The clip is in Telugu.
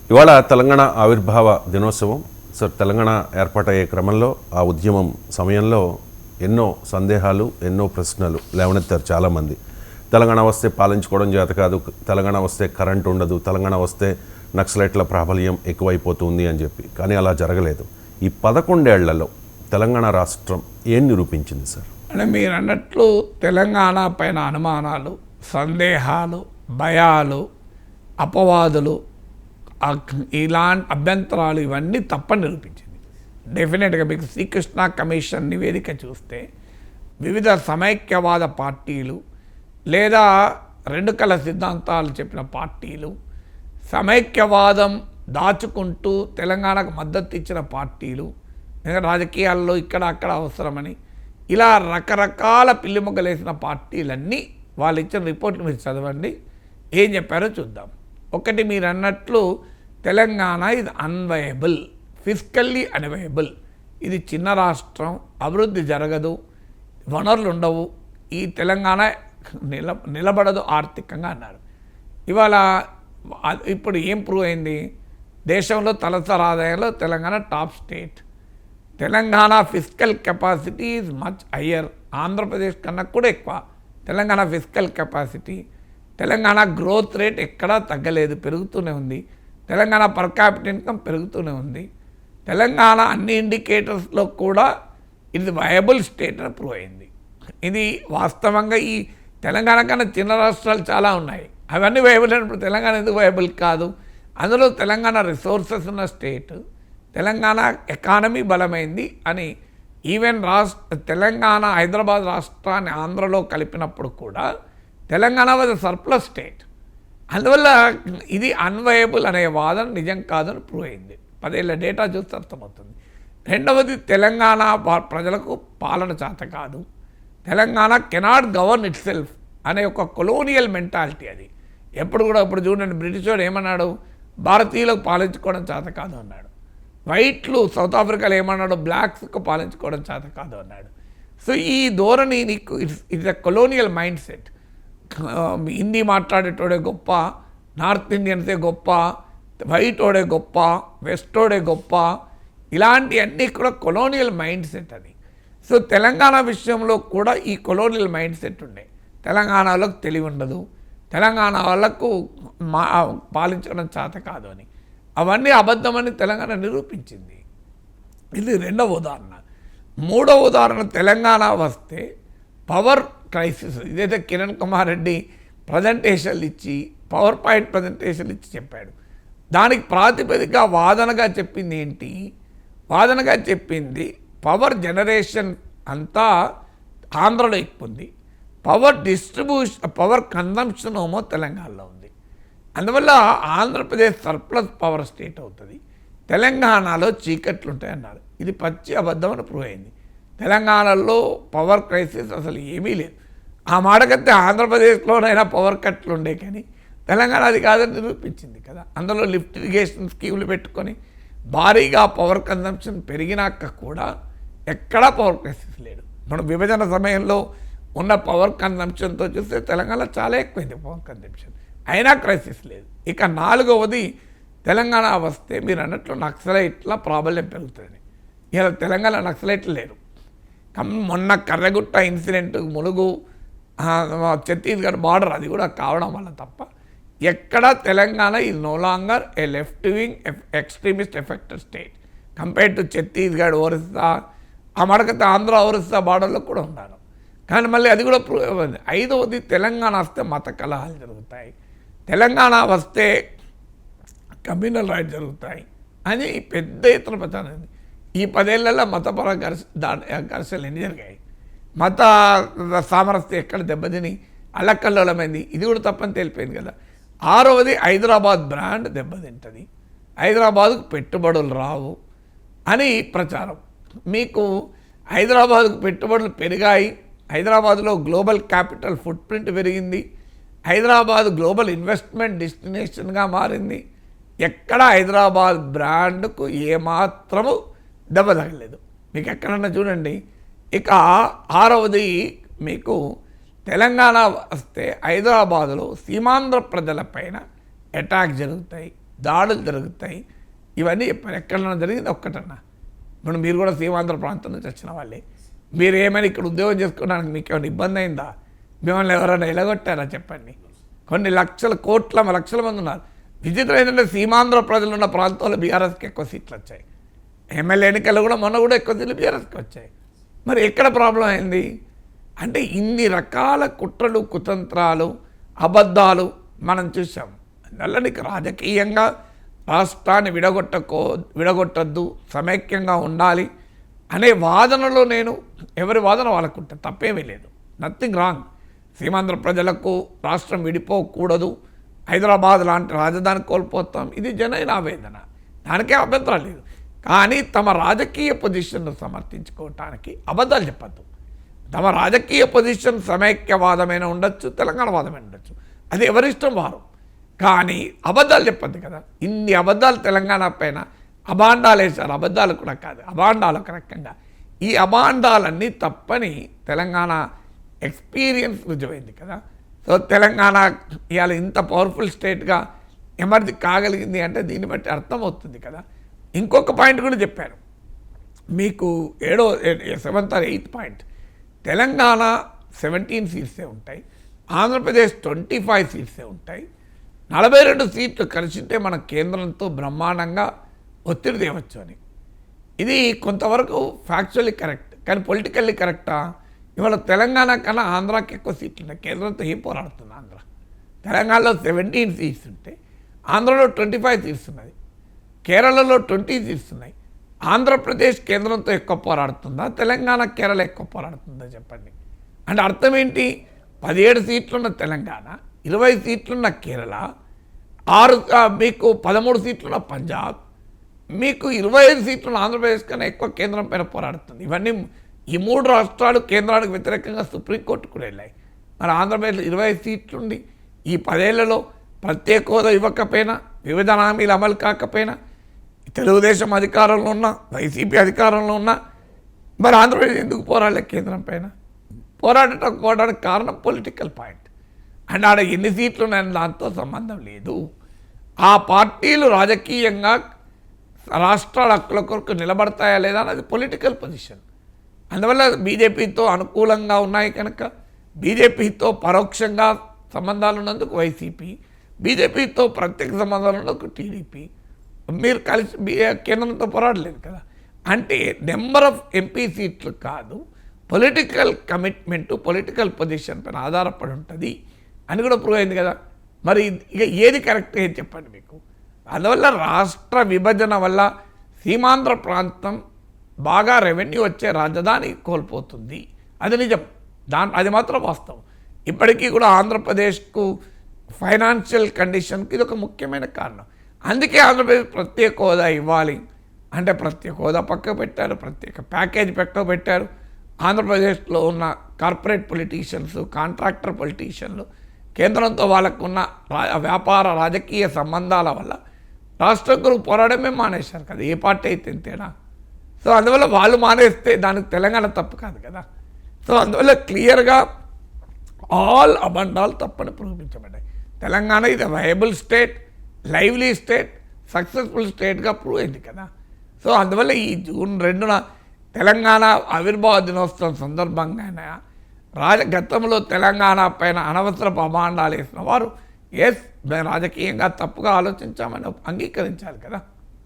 ఇవాళ తెలంగాణ ఆవిర్భావ దినోత్సవం. సార్, తెలంగాణ ఏర్పాటయ్యే క్రమంలో ఆ ఉద్యమం సమయంలో ఎన్నో సందేహాలు, ఎన్నో ప్రశ్నలు లేవనెత్తారు చాలామంది. తెలంగాణ వస్తే పాలించుకోవడం చేత కాదు, తెలంగాణ వస్తే కరెంట్ ఉండదు, తెలంగాణ వస్తే నక్సలైట్ల ప్రాబల్యం ఎక్కువైపోతుంది అని చెప్పి. కానీ అలా జరగలేదు. ఈ 11 ఏళ్లలో తెలంగాణ రాష్ట్రం ఏం నిరూపించింది సార్? అంటే మీరు అన్నట్లు తెలంగాణ పైన అనుమానాలు, సందేహాలు, భయాలు, అపవాదులు, ఇలాంటి అభ్యంతరాలు ఇవన్నీ తప్పని నిరూపించింది. డెఫినెట్గా మీకు శ్రీకృష్ణ కమిషన్ నివేదిక చూస్తే వివిధ సమైక్యవాద పార్టీలు లేదా రెండు కళ సిద్ధాంతాలు చెప్పిన పార్టీలు, సమైక్యవాదం దాచుకుంటూ తెలంగాణకు మద్దతు ఇచ్చిన పార్టీలు, రాజకీయాల్లో ఇక్కడ అక్కడ అవసరమని ఇలా రకరకాల పిల్లిమొగ్గలేసిన పార్టీలన్నీ వాళ్ళు ఇచ్చిన రిపోర్ట్లు మీరు చదవండి, ఏం చెప్పారో చూద్దాం. ఒకటి, మీరు అన్నట్లు తెలంగాణ ఇది అన్వయబుల్, ఫిజికల్లీ అన్వయబుల్. ఇది చిన్న రాష్ట్రం, అభివృద్ధి జరగదు, వనరులు ఉండవు, ఈ తెలంగాణ నిలబడదు ఆర్థికంగా అన్నారు. ఇవాళ ఇప్పుడు ఏం ప్రూవ్ అయింది? దేశంలో తలసరి ఆదాయంలో Telangana top state. Telangana physical capacity is much higher, Andhra Pradesh కన్నా కూడా ఎక్కువ Telangana physical capacity. Telangana growth rate ఎక్కడా తగ్గలేదు, పెరుగుతూనే ఉంది. తెలంగాణ పర్ క్యాపిటల్ ఇన్కమ్ పెరుగుతూనే ఉంది. తెలంగాణ అన్ని ఇండికేటర్స్లో కూడా ఇది వయబుల్ స్టేట్ అని ప్రూవ్ అయింది. ఇది వాస్తవంగా ఈ తెలంగాణ కన్నా చిన్న రాష్ట్రాలు చాలా ఉన్నాయి, అవన్నీ వయబుల్ అయినప్పుడు తెలంగాణ ఎందుకు వయబుల్ కాదు? అందులో తెలంగాణ రిసోర్సెస్ ఉన్న స్టేట్, తెలంగాణ ఎకానమీ బలమైంది అని ఈవెన్ తెలంగాణ హైదరాబాద్ రాష్ట్రాన్ని ఆంధ్రలో కలిపినప్పుడు కూడా తెలంగాణ వాజ్ సర్ప్లస్ స్టేట్. అందువల్ల ఇది అన్వయబుల్ అనే వాదన నిజం కాదని ప్రూవ్ అయింది. 10 ఏళ్ళ డేటా చూస్తే అర్థమవుతుంది. రెండవది, తెలంగాణ ప్రజలకు పాలన చేత కాదు, Telangana cannot govern it self అనే ఒక కొలోనియల్ మెంటాలిటీ. అది ఎప్పుడు కూడా, ఇప్పుడు చూడండి, బ్రిటిష్ వాడు ఏమన్నాడు? భారతీయులకు పాలించుకోవడం చేత కాదు అన్నాడు. వైట్లు సౌత్ ఆఫ్రికాలో ఏమన్నాడు? బ్లాక్స్కు పాలించుకోవడం చేత కాదు అన్నాడు. సో ఈ ధోరణి నీకు it's a colonial mind set. Hindi మాట్లాడేటోడే గొప్ప, నార్త్ ఇండియన్సే గొప్ప, వైట్ ఓడే గొప్ప, వెస్ట్ ఓడే గొప్ప, ఇలాంటివన్నీ కూడా కొలోనియల్ మైండ్ సెట్ అది. సో తెలంగాణ విషయంలో కూడా ఈ కొలోనియల్ మైండ్ సెట్ ఉండే. తెలంగాణ వాళ్ళకు తెలివి ఉండదు, తెలంగాణ వాళ్ళకు పాలించడం చేత కాదు అని, అవన్నీ అబద్ధమని తెలంగాణ నిరూపించింది. ఇది రెండవ ఉదాహరణ. మూడవ ఉదాహరణ, తెలంగాణ వస్తే పవర్ క్రైసిస్. ఇదైతే కిరణ్ కుమార్ రెడ్డి ప్రజెంటేషన్లు ఇచ్చి, పవర్ పాయింట్ ప్రజెంటేషన్లు ఇచ్చి చెప్పాడు. దానికి ప్రాతిపదిక వాదనగా చెప్పింది ఏంటి? వాదనగా చెప్పింది పవర్ జనరేషన్ అంతా ఆంధ్రలో ఎక్కువ ఉంది, పవర్ డిస్ట్రిబ్యూషన్, పవర్ కన్జంప్షన్ ఏమో తెలంగాణలో ఉంది. అందువల్ల ఆంధ్రప్రదేశ్ సర్ప్లస్ పవర్ స్టేట్ అవుతుంది, తెలంగాణలో చీకట్లు ఉంటాయన్నారు. ఇది పచ్చి అబద్ధం అని ప్రూవ్ అయింది. తెలంగాణలో పవర్ క్రైసిస్ అసలు ఏమీ లేదు. ఆ మాటకైతే ఆంధ్రప్రదేశ్లోనైనా పవర్ కట్లు ఉండే, కానీ తెలంగాణ అది కాదని నిరూపించింది కదా. అందులో లిఫ్ట్ ఇరిగేషన్ స్కీములు పెట్టుకొని భారీగా పవర్ కన్జంప్షన్ పెరిగినాక కూడా ఎక్కడా పవర్ క్రైసిస్ లేదు. మనం విభజన సమయంలో ఉన్న పవర్ కన్జంప్షన్తో చూస్తే తెలంగాణ చాలా ఎక్కువైంది పవర్ కన్జంప్షన్, అయినా క్రైసిస్ లేదు. ఇక నాలుగవది, తెలంగాణ వస్తే మీరు అన్నట్లు నక్సలైట్ల ప్రాబల్యం పెరుగుతుంది. ఇలా తెలంగాణ నక్సలైట్లు లేరు. మొన్న కర్రగుట్ట ఇన్సిడెంట్, ములుగు, ఛత్తీస్గఢ్ బార్డర్, అది కూడా కావడం వల్ల తప్ప ఎక్కడ Telangana is no longer a left wing extremist affected state compare to Chhattisgarh, Orissa, ఆ మడకతే ఆంధ్ర ఒరిస్సా బార్డర్లో కూడా ఉన్నాను. కానీ మళ్ళీ అది కూడా ప్రూవ్ అవ్వదు. ఐదవది, తెలంగాణ వస్తే మత కలహాలు జరుగుతాయి, తెలంగాణ వస్తే కమ్యూనల్ రైట్స్ జరుగుతాయి అని పెద్ద ఎత్తున ప్రచారం. ఈ 10 ఏళ్లలో మతపర ఘర్షణలు ఎన్ని జరిగాయి? మత సామరస్యం ఎక్కడ దెబ్బతిని అల్లకల్లోలమైంది, ఇది కూడా తప్పని తెలిపోయింది కదా. ఆరవది, హైదరాబాద్ బ్రాండ్ దెబ్బతింటుంది, హైదరాబాద్కు పెట్టుబడులు రావు అని ప్రచారం. మీకు హైదరాబాద్కు పెట్టుబడులు పెరిగాయి, హైదరాబాద్లో గ్లోబల్ క్యాపిటల్ ఫుట్ ప్రింట్ పెరిగింది, హైదరాబాద్ గ్లోబల్ ఇన్వెస్ట్మెంట్ డెస్టినేషన్గా మారింది. ఎక్కడ హైదరాబాద్ బ్రాండ్కు ఏమాత్రము దెబ్బ తగలేదు. మీకు ఎక్కడన్నా చూడండి. ఇక ఆరవది, మీకు తెలంగాణ వస్తే హైదరాబాదులో సీమాంధ్ర ప్రజలపైన అటాక్ జరుగుతాయి, దాడులు జరుగుతాయి, ఇవన్నీ చెప్పారు. ఎక్కడన్నా జరిగింది ఒక్కటన్నా? ఇప్పుడు మీరు కూడా సీమాంధ్ర ప్రాంతం నుంచి వచ్చిన వాళ్ళే, మీరు ఏమైనా ఇక్కడ ఉద్యోగం చేసుకోవడానికి మీకు ఏమైనా ఇబ్బంది అయిందా? మిమ్మల్ని ఎవరైనా ఎలగొట్టారా చెప్పండి? కొన్ని కోట్ల లక్షల మంది ఉన్నారు. విచిత్రం ఏంటంటే సీమాంధ్ర ప్రజలు ఉన్న ప్రాంతాల్లో బీఆర్ఎస్కి ఎక్కువ సీట్లు వచ్చాయి. ఎమ్మెల్యే ఎన్నికలు కూడా మొన్న కూడా ఎక్కువ సీట్లు బీఆర్ఎస్కి వచ్చాయి. మరి ఎక్కడ ప్రాబ్లం అయింది అంటే ఇన్ని రకాల కుట్రలు, కుతంత్రాలు, అబద్ధాలు మనం చూసాం. అందువల్ల నీకు రాజకీయంగా రాష్ట్రాన్ని విడగొట్టద్దు, సమైక్యంగా ఉండాలి అనే వాదనలో నేను ఎవరి వాదన వాళ్ళకుంటే తప్పేమీ లేదు, నథింగ్ రాంగ్. సీమాంధ్ర ప్రజలకు రాష్ట్రం విడిపోకూడదు, హైదరాబాద్ లాంటి రాజధాని కోల్పోతాం, ఇది జనైన ఆవేదన, దానికే అభ్యంతరం లేదు. కానీ తమ రాజకీయ పొజిషన్ను సమర్థించుకోవటానికి అబద్ధాలు చెప్పద్దు. తమ రాజకీయ పొజిషన్ సమైక్యవాదమైన ఉండొచ్చు, తెలంగాణ వాదమైన ఉండొచ్చు, అది ఎవరిష్టం వారు. కానీ అబద్ధాలు చెప్పద్దు కదా. ఇన్ని అబద్ధాలు తెలంగాణ పైన అభాండాలు వేశారు. అబద్ధాలు కూడా కాదు, అభాండాలు ఒక రకంగా. ఈ అభాండాలన్నీ తప్పని తెలంగాణ ఎక్స్పీరియన్స్ రుజువైంది కదా. సో తెలంగాణ ఇవాళ ఇంత పవర్ఫుల్ స్టేట్గా ఎమర్జీ కాగలిగింది అంటే దీన్ని బట్టి అర్థమవుతుంది కదా. ఇంకొక పాయింట్ కూడా చెప్పాను మీకు, 7th or 8th point. Telangana 17 సీట్సే ఉంటాయి, ఆంధ్రప్రదేశ్ 25 సీట్సే ఉంటాయి. 42 సీట్లు కలిసింటే మన కేంద్రంతో బ్రహ్మాండంగా ఒత్తిడి తేవచ్చు అని. ఇది కొంతవరకు ఫ్యాక్చువల్లీ కరెక్ట్, కానీ పొలిటికల్లీ కరెక్టా? ఇవాళ తెలంగాణ కన్నా ఆంధ్రాకి ఎక్కువ సీట్లు ఉన్నాయి. కేంద్రంతో ఏం పోరాడుతుంది ఆంధ్ర? తెలంగాణలో 17 సీట్స్ ఉంటే ఆంధ్రలో 25 సీట్స్ ఉన్నది, కేరళలో 20 సీట్స్ ఉన్నాయి. ఆంధ్రప్రదేశ్ కేంద్రంతో ఎక్కువ పోరాడుతుందా, తెలంగాణ కేరళ ఎక్కువ పోరాడుతుందా చెప్పండి? అంటే అర్థం ఏంటి? 17 సీట్లున్న తెలంగాణ, 20 సీట్లున్న కేరళ, మీకు 13 సీట్లున్న పంజాబ్, మీకు 25 సీట్లున్న ఆంధ్రప్రదేశ్ కన్నా ఎక్కువ కేంద్రం పైన పోరాడుతుంది. ఇవన్నీ ఈ 3 రాష్ట్రాలు కేంద్రానికి వ్యతిరేకంగా సుప్రీంకోర్టు కూడా వెళ్ళాయి. మరి ఆంధ్రప్రదేశ్లో 25 సీట్లుండి ఈ 10 ఏళ్లలో ప్రత్యేక హోదా ఇవ్వకపోయినా, విభజన హామీలు అమలు కాకపోయినా, తెలుగుదేశం అధికారంలో ఉన్నా, వైసీపీ అధికారంలో ఉన్నా, మరి ఆంధ్రప్రదేశ్ ఎందుకు పోరాడలేదు కేంద్రం పైన? పోరాడటానికి కారణం పొలిటికల్ పాయింట్. అండ్ ఆడ ఎన్ని సీట్లు ఉన్నాయని దాంతో సంబంధం లేదు. ఆ పార్టీలు రాజకీయంగా రాష్ట్రాల హక్కుల కొరకు నిలబడతాయా లేదా అన్నది పొలిటికల్ పొజిషన్. అందువల్ల బీజేపీతో అనుకూలంగా ఉన్నాయి కనుక, బీజేపీతో పరోక్షంగా సంబంధాలు ఉన్నందుకు వైసీపీ, బీజేపీతో ప్రత్యేక సంబంధాలు ఉన్నందుకు టీడీపీ. మీరు కలిసి కేంద్రంతో పోరాడలేదు కదా. అంటే నెంబర్ ఆఫ్ ఎంపీ సీట్లు కాదు, పొలిటికల్ కమిట్మెంటు, పొలిటికల్ పొజిషన్ పైన ఆధారపడి ఉంటుంది అని కూడా ప్రూవ్ అయింది కదా. మరి ఇక ఏది కరెక్ట్ ఏది చెప్పండి మీకు? అందువల్ల రాష్ట్ర విభజన వల్ల సీమాంధ్ర ప్రాంతం బాగా రెవెన్యూ వచ్చే రాజధాని కోల్పోతుంది, అది నిజం. అది మాత్రం వాస్తవం. ఇప్పటికీ కూడా ఆంధ్రప్రదేశ్కు ఫైనాన్షియల్ కండిషన్కి ఇది ఒక ముఖ్యమైన కారణం. అందుకే ఆంధ్రప్రదేశ్ ప్రత్యేక హోదా ఇవ్వాలి అంటే ప్రత్యేక హోదా పక్కకు పెట్టారు, ప్రత్యేక ప్యాకేజ్ పక్కకు పెట్టారు. ఆంధ్రప్రదేశ్లో ఉన్న కార్పొరేట్ పొలిటీషియన్స్, కాంట్రాక్టర్ పొలిటీషియన్లు కేంద్రంతో వాళ్ళకున్న వ్యాపార రాజకీయ సంబంధాల వల్ల రాష్ట్రం కొరకు పోరాడమే మానేశారు కదా, ఏ పార్టీ అయితే ఎంతేనా. సో అందువల్ల వాళ్ళు మానేస్తే దానికి తెలంగాణ తప్పు కాదు కదా. సో అందువల్ల క్లియర్గా ఆల్ అబండాలు తప్పని నిరూపించబడ్డాయి. తెలంగాణ ఇది viable state, lively state, successful స్టేట్గా ప్రూవ్ అయింది కదా. సో అందువల్ల ఈ June 2న తెలంగాణ ఆవిర్భావ దినోత్సవం సందర్భంగా గతంలో తెలంగాణ పైన అనవసరపు అభాండాలు వేసిన వారు మేము రాజకీయంగా తప్పుగా ఆలోచించామని అంగీకరించాలి కదా.